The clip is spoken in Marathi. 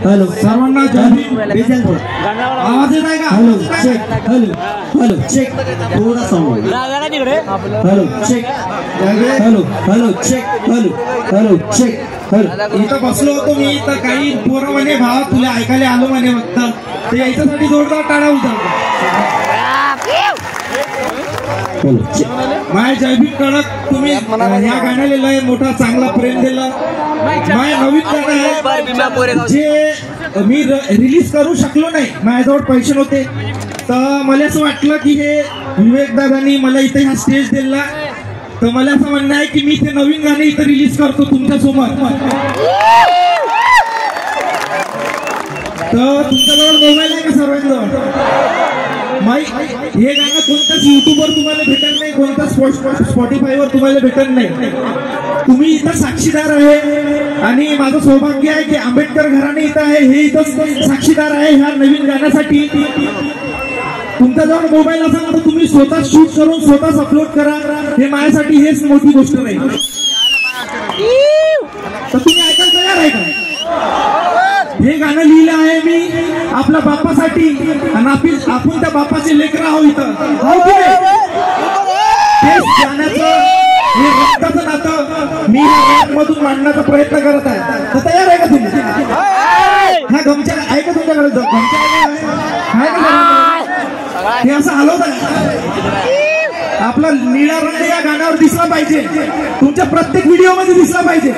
हॅलो सर्वांना जय भीम. आवाज येत आहे का? Hello check. Hello hello check. थोडा sound. Hello check. Hello hello check. Hello hello check. इथं बसलो होतो मी, तर काही पोरं म्हणे भावा तुला ऐकायला आलो म्हणे फक्त ते याच्यासाठी जोरदार टाळ्या उचलतात. माय जय भीम कडक तुम्ही या गाण्याला लय मोठा चांगला प्रेम दिला. माय नवीन गाणं आहे जे मी रिलीज करू शकलो नाही, माझ्याजवळ पैसे नव्हते. तर मला असं वाटलं की हे विवेक दादांनी मला इथे हा स्टेज दिला, तर मला असं म्हणणं आहे की मी ते नवीन गाणे इथे रिलीज करतो तुमच्यासोबत. तर तुमच्याजवळ मोबाईल आहे का सर्वांजवळ? हे गाणं कोणत्याच युट्यूबवर तुम्हाला भेटत नाही, कोणत्याच स्पॉटीफायवर तुम्हाला भेटत नाही. तुम्ही इथं साक्षीदार आहे आणि माझं सौभाग्य आहे की आंबेडकर घराणे इथं आहे, हे इथं साक्षीदार आहे ह्या नवीन गाण्यासाठी. तुमच्याजवळ मोबाईल असेल तर तुम्ही स्वतः शूट करून स्वतःच अपलोड करा. हे माझ्यासाठी हेच मोठी गोष्ट नाही. तर तुम्ही ऐकायला तयार आहे का? हे गाणं लिहिलं आहे मी आपल्या बाप्पासाठी आणि आपण त्या बाप्पाचे लेकरं आहोत इथं. तेच गाण्याचं हे रक्ताचं नातं मी मधून मांडण्याचा प्रयत्न करत आहे. तर तयार आहे का तुम्ही? हा गमच्या आहे का तुमच्याकडे? गमच्या आहे का? हे असं हलवत आहे. आपला निळा रंग या गाण्यावर दिसला पाहिजे, तुमच्या प्रत्येक व्हिडिओ मध्ये दिसला पाहिजे.